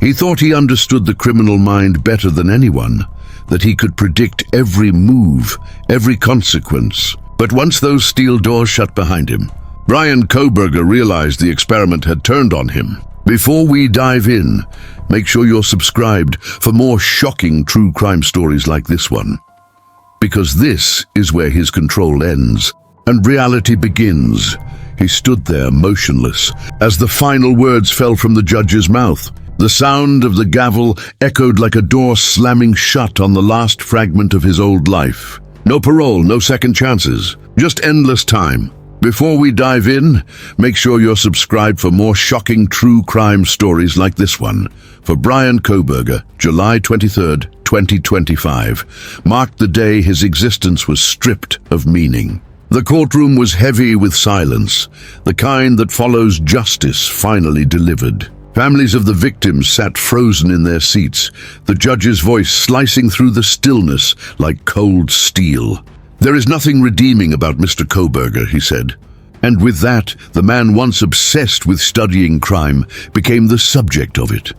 He thought he understood the criminal mind better than anyone, that he could predict every move, every consequence. But once those steel doors shut behind him, Bryan Kohberger realized the experiment had turned on him. Before we dive in, make sure you're subscribed for more shocking true crime stories like this one. Because this is where his control ends and reality begins. He stood there motionless as the final words fell from the judge's mouth. The sound of the gavel echoed like a door slamming shut on the last fragment of his old life. No parole, no second chances, just endless time. Before we dive in, make sure you're subscribed for more shocking true crime stories like this one. For Bryan Kohberger, July 23rd, 2025, marked the day his existence was stripped of meaning. The courtroom was heavy with silence, the kind that follows justice finally delivered. Families of the victims sat frozen in their seats, the judge's voice slicing through the stillness like cold steel. "There is nothing redeeming about Mr. Kohberger," he said. And with that, the man once obsessed with studying crime became the subject of it.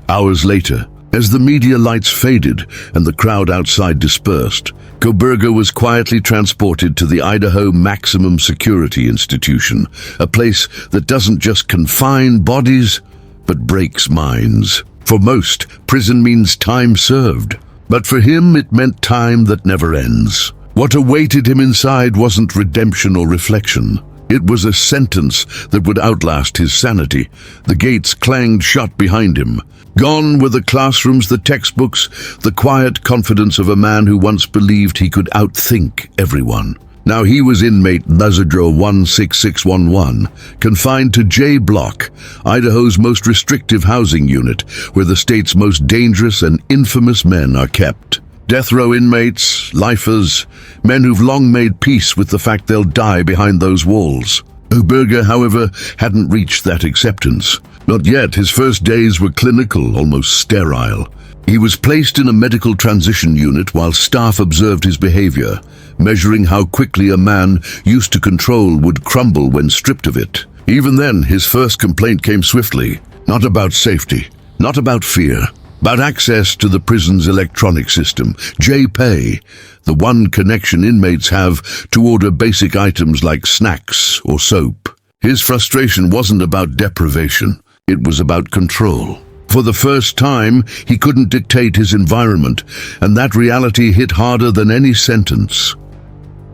Hours later, as the media lights faded and the crowd outside dispersed, Kohberger was quietly transported to the Idaho Maximum Security Institution, a place that doesn't just confine bodies, but breaks minds. For most, prison means time served. But for him, it meant time that never ends. What awaited him inside wasn't redemption or reflection. It was a sentence that would outlast his sanity. The gates clanged shut behind him. Gone were the classrooms, the textbooks, the quiet confidence of a man who once believed he could outthink everyone. Now he was inmate Lazadro 16611, confined to J Block, Idaho's most restrictive housing unit, where the state's most dangerous and infamous men are kept. Death row inmates, lifers, men who've long made peace with the fact they'll die behind those walls. Kohberger, however, hadn't reached that acceptance. Not yet. His first days were clinical, almost sterile. He was placed in a medical transition unit while staff observed his behavior, measuring how quickly a man used to control would crumble when stripped of it. Even then, his first complaint came swiftly. Not about safety, not about fear, about access to the prison's electronic system, J-Pay, the one connection inmates have to order basic items like snacks or soap. His frustration wasn't about deprivation, it was about control. For the first time, he couldn't dictate his environment, and that reality hit harder than any sentence.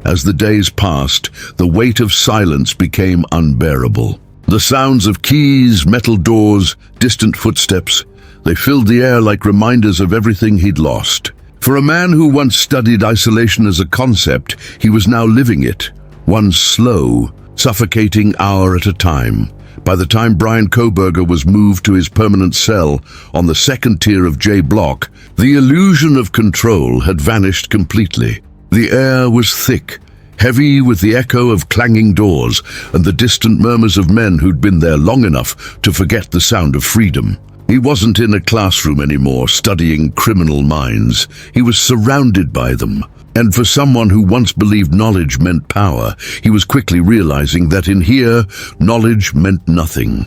As the days passed, the weight of silence became unbearable. The sounds of keys, metal doors, distant footsteps, they filled the air like reminders of everything he'd lost. For a man who once studied isolation as a concept, he was now living it, one slow, suffocating hour at a time. By the time Bryan Kohberger was moved to his permanent cell on the second tier of J Block, the illusion of control had vanished completely. The air was thick, heavy with the echo of clanging doors and the distant murmurs of men who'd been there long enough to forget the sound of freedom. He wasn't in a classroom anymore studying criminal minds. He was surrounded by them. And for someone who once believed knowledge meant power, he was quickly realizing that in here, knowledge meant nothing.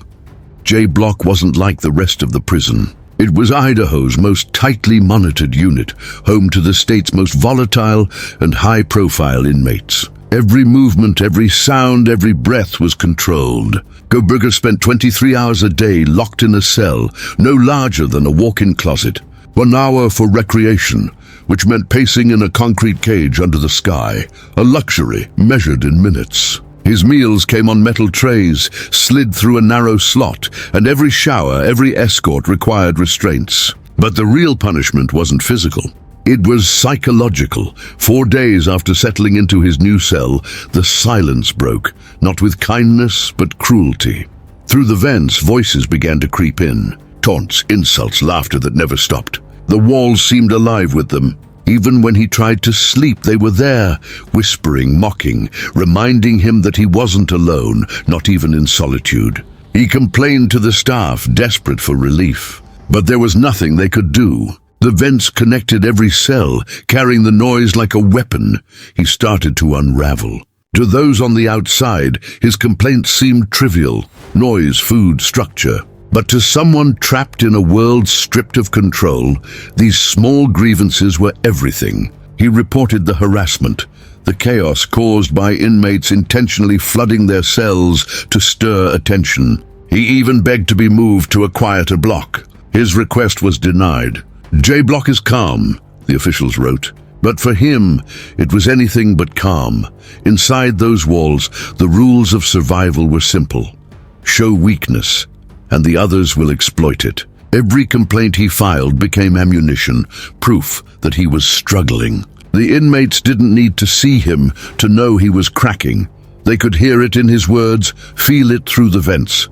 J Block wasn't like the rest of the prison. It was Idaho's most tightly monitored unit, home to the state's most volatile and high-profile inmates. Every movement, every sound, every breath was controlled. Kohberger spent 23 hours a day locked in a cell, no larger than a walk-in closet. 1 hour for recreation, which meant pacing in a concrete cage under the sky, a luxury measured in minutes. His meals came on metal trays, slid through a narrow slot, and every shower, every escort required restraints. But the real punishment wasn't physical. It was psychological. 4 days after settling into his new cell, the silence broke, not with kindness, but cruelty. Through the vents, voices began to creep in. Taunts, insults, laughter that never stopped. The walls seemed alive with them. Even when he tried to sleep, they were there, whispering, mocking, reminding him that he wasn't alone, not even in solitude. He complained to the staff, desperate for relief. But there was nothing they could do. The vents connected every cell, carrying the noise like a weapon. He started to unravel. To those on the outside, his complaints seemed trivial. Noise, food, structure. But to someone trapped in a world stripped of control, these small grievances were everything. He reported the harassment, the chaos caused by inmates intentionally flooding their cells to stir attention. He even begged to be moved to a quieter block. His request was denied. "J Block is calm," the officials wrote. But for him, it was anything but calm. Inside those walls, the rules of survival were simple. Show weakness, and the others will exploit it. Every complaint he filed became ammunition, proof that he was struggling. The inmates didn't need to see him to know he was cracking. They could hear it in his words, feel it through the vents.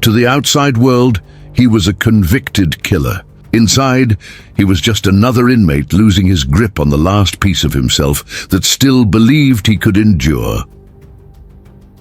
To the outside world, he was a convicted killer. Inside, he was just another inmate losing his grip on the last piece of himself that still believed he could endure.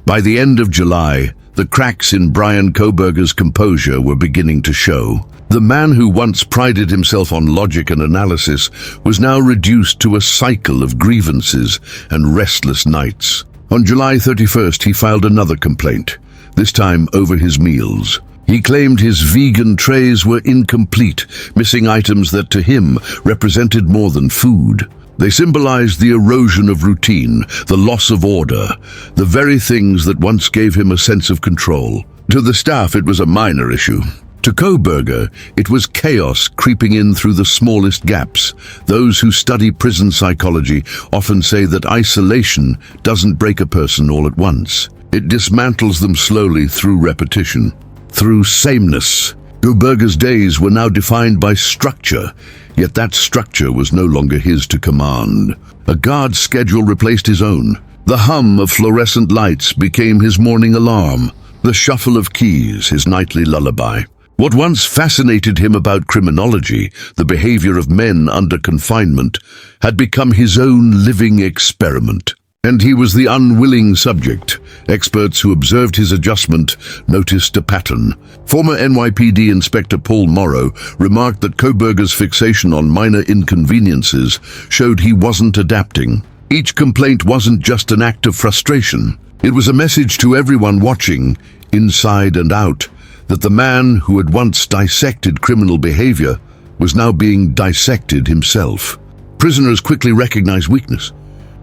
By the end of July, the cracks in Bryan Kohberger's composure were beginning to show. The man who once prided himself on logic and analysis was now reduced to a cycle of grievances and restless nights. On July 31st, he filed another complaint, this time over his meals. He claimed his vegan trays were incomplete, missing items that to him represented more than food. They symbolized the erosion of routine, the loss of order, the very things that once gave him a sense of control. To the staff, it was a minor issue. To Kohberger, it was chaos creeping in through the smallest gaps. Those who study prison psychology often say that isolation doesn't break a person all at once. It dismantles them slowly through repetition. Through sameness. Kohberger's days were now defined by structure, yet that structure was no longer his to command. A guard's schedule replaced his own. The hum of fluorescent lights became his morning alarm, the shuffle of keys his nightly lullaby. What once fascinated him about criminology, the behavior of men under confinement, had become his own living experiment. And he was the unwilling subject. Experts who observed his adjustment noticed a pattern. Former NYPD Inspector Paul Morrow remarked that Kohberger's fixation on minor inconveniences showed he wasn't adapting. Each complaint wasn't just an act of frustration. It was a message to everyone watching, inside and out, that the man who had once dissected criminal behavior was now being dissected himself. Prisoners quickly recognize weakness.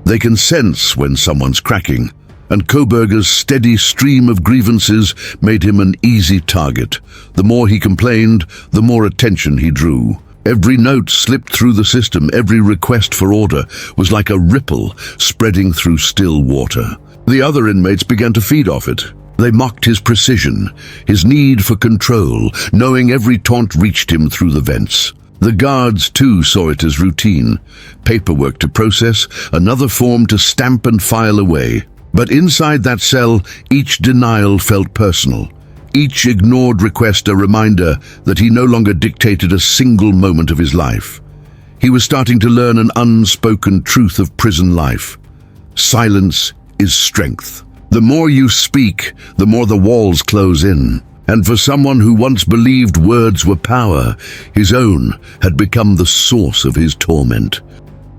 They can sense when someone's cracking, and Kohberger's steady stream of grievances made him an easy target. The more he complained, the more attention he drew. Every note slipped through the system, every request for order was like a ripple spreading through still water. The other inmates began to feed off it. They mocked his precision, his need for control, knowing every taunt reached him through the vents. The guards, too, saw it as routine. Paperwork to process, another form to stamp and file away. But inside that cell, each denial felt personal. Each ignored request a reminder that he no longer dictated a single moment of his life. He was starting to learn an unspoken truth of prison life. Silence is strength. The more you speak, the more the walls close in. And for someone who once believed words were power, his own had become the source of his torment.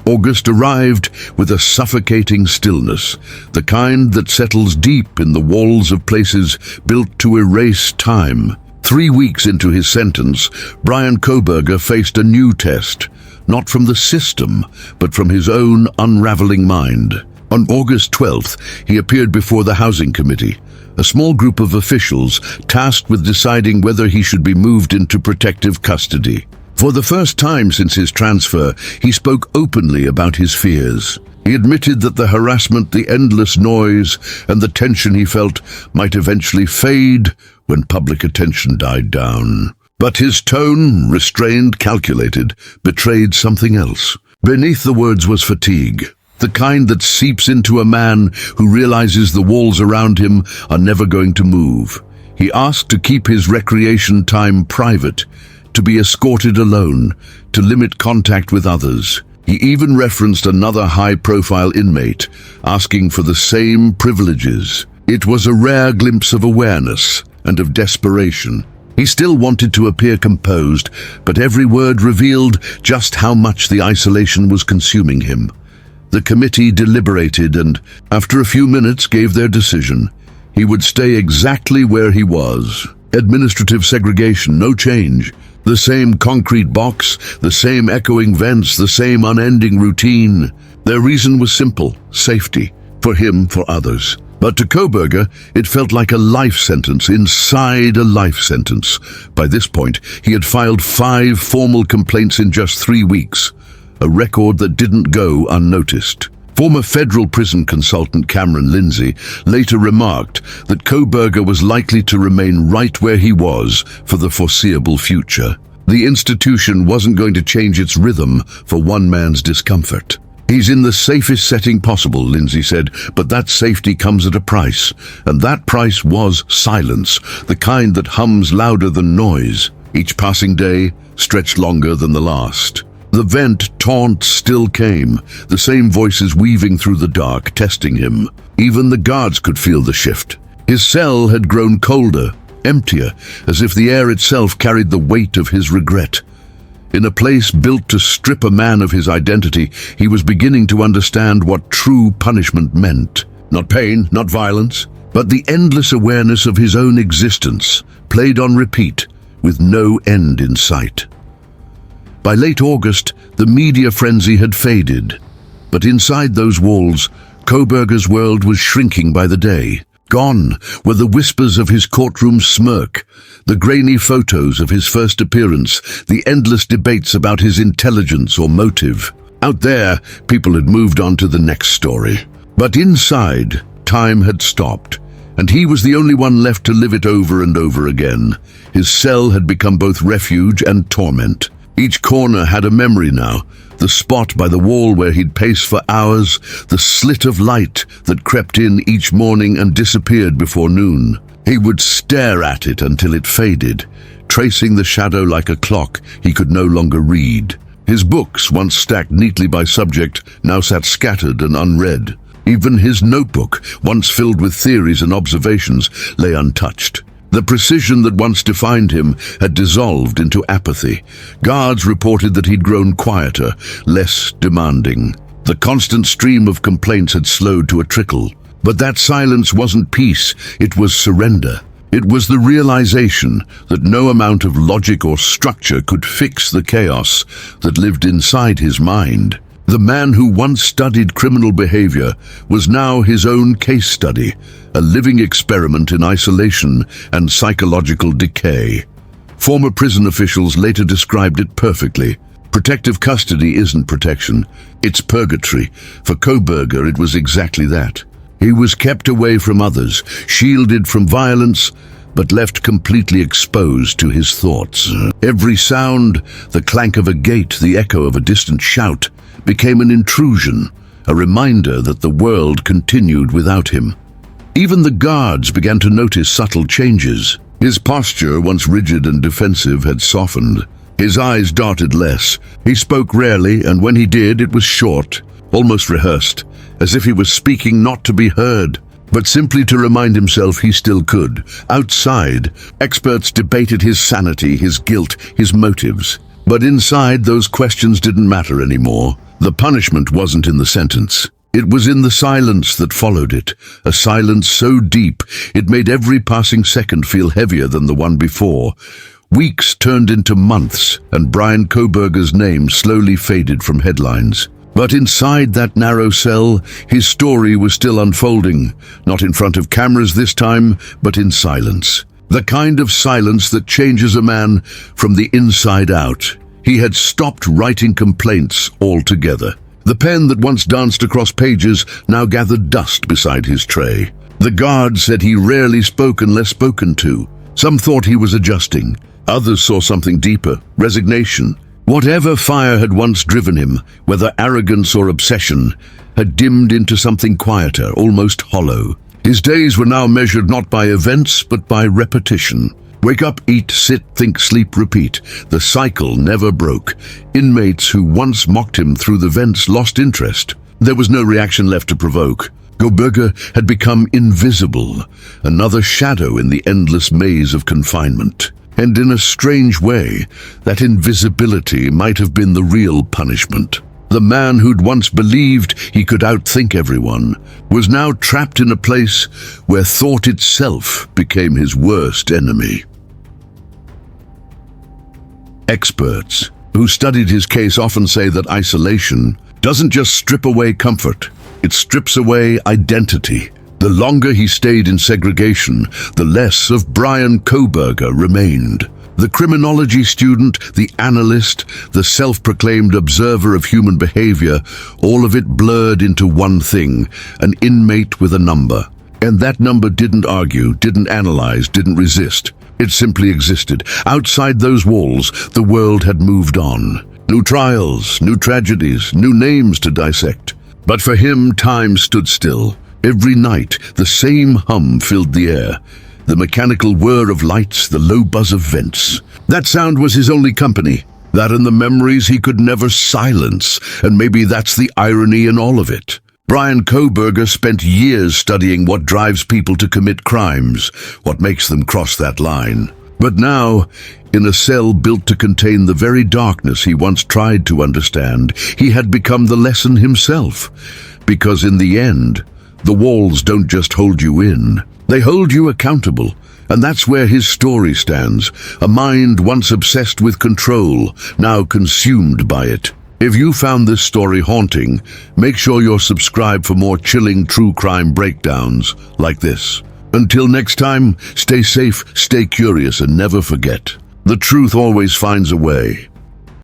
August arrived with a suffocating stillness, the kind that settles deep in the walls of places built to erase time. 3 weeks into his sentence, Bryan Kohberger faced a new test, not from the system, but from his own unraveling mind. On August 12th, he appeared before the Housing Committee, a small group of officials tasked with deciding whether he should be moved into protective custody. For the first time since his transfer, he spoke openly about his fears. He admitted that the harassment, the endless noise, and the tension he felt might eventually fade when public attention died down. But his tone, restrained, calculated, betrayed something else. Beneath the words was fatigue. The kind that seeps into a man who realizes the walls around him are never going to move. He asked to keep his recreation time private, to be escorted alone, to limit contact with others. He even referenced another high-profile inmate, asking for the same privileges. It was a rare glimpse of awareness and of desperation. He still wanted to appear composed, but every word revealed just how much the isolation was consuming him. The committee deliberated and, after a few minutes, gave their decision. He would stay exactly where he was. Administrative segregation, no change. The same concrete box, the same echoing vents, the same unending routine. Their reason was simple: safety. For him, for others. But to Kohberger, it felt like a life sentence inside a life sentence. By this point, he had filed 5 formal complaints in just 3 weeks, a record that didn't go unnoticed. Former federal prison consultant Cameron Lindsay later remarked that Kohberger was likely to remain right where he was for the foreseeable future. The institution wasn't going to change its rhythm for one man's discomfort. "He's in the safest setting possible," Lindsay said, "but that safety comes at a price. And that price was silence, the kind that hums louder than noise. Each passing day stretched longer than the last." The vent taunt still came, the same voices weaving through the dark, testing him. Even the guards could feel the shift. His cell had grown colder, emptier, as if the air itself carried the weight of his regret. In a place built to strip a man of his identity, he was beginning to understand what true punishment meant. Not pain, not violence, but the endless awareness of his own existence, played on repeat, with no end in sight. By late August, the media frenzy had faded. But inside those walls, Kohberger's world was shrinking by the day. Gone were the whispers of his courtroom smirk, the grainy photos of his first appearance, the endless debates about his intelligence or motive. Out there, people had moved on to the next story. But inside, time had stopped, and he was the only one left to live it over and over again. His cell had become both refuge and torment. Each corner had a memory now. The spot by the wall where he'd pace for hours, the slit of light that crept in each morning and disappeared before noon. He would stare at it until it faded, tracing the shadow like a clock he could no longer read. His books, once stacked neatly by subject, now sat scattered and unread. Even his notebook, once filled with theories and observations, lay untouched. The precision that once defined him had dissolved into apathy. Guards reported that he'd grown quieter, less demanding. The constant stream of complaints had slowed to a trickle. But that silence wasn't peace, it was surrender. It was the realization that no amount of logic or structure could fix the chaos that lived inside his mind. The man who once studied criminal behavior was now his own case study, a living experiment in isolation and psychological decay. Former prison officials later described it perfectly. Protective custody isn't protection, it's purgatory. For Kohberger, it was exactly that. He was kept away from others, shielded from violence, but left completely exposed to his thoughts. Every sound, the clank of a gate, the echo of a distant shout, became an intrusion, a reminder that the world continued without him. Even the guards began to notice subtle changes. His posture, once rigid and defensive, had softened. His eyes darted less. He spoke rarely, and when he did, it was short, almost rehearsed, as if he was speaking not to be heard, but simply to remind himself he still could. Outside, experts debated his sanity, his guilt, his motives. But inside, those questions didn't matter anymore. The punishment wasn't in the sentence. It was in the silence that followed it, a silence so deep it made every passing second feel heavier than the one before. Weeks turned into months, and Bryan Kohberger's name slowly faded from headlines. But inside that narrow cell, his story was still unfolding, not in front of cameras this time, but in silence. The kind of silence that changes a man from the inside out. He had stopped writing complaints altogether. The pen that once danced across pages now gathered dust beside his tray. The guards said he rarely spoke unless spoken to. Some thought he was adjusting. Others saw something deeper, resignation. Whatever fire had once driven him, whether arrogance or obsession, had dimmed into something quieter, almost hollow. His days were now measured not by events, but by repetition. Wake up, eat, sit, think, sleep, repeat. The cycle never broke. Inmates who once mocked him through the vents lost interest. There was no reaction left to provoke. Kohberger had become invisible, another shadow in the endless maze of confinement. And in a strange way, that invisibility might have been the real punishment. The man who'd once believed he could outthink everyone was now trapped in a place where thought itself became his worst enemy. Experts who studied his case often say that isolation doesn't just strip away comfort, it strips away identity. The longer he stayed in segregation, the less of Bryan Kohberger remained. The criminology student, the analyst, the self-proclaimed observer of human behavior, all of it blurred into one thing, an inmate with a number. And that number didn't argue, didn't analyze, didn't resist. It simply existed. Outside those walls, the world had moved on. New trials, new tragedies, new names to dissect. But for him, time stood still. Every night, the same hum filled the air. The mechanical whir of lights, the low buzz of vents. That sound was his only company. That and the memories he could never silence. And maybe that's the irony in all of it. Bryan Kohberger spent years studying what drives people to commit crimes, what makes them cross that line. But now, in a cell built to contain the very darkness he once tried to understand, he had become the lesson himself. Because in the end, the walls don't just hold you in, they hold you accountable. And that's where his story stands, a mind once obsessed with control, now consumed by it. If you found this story haunting, make sure you're subscribed for more chilling true crime breakdowns like this. Until next time, stay safe, stay curious, and never forget, the truth always finds a way.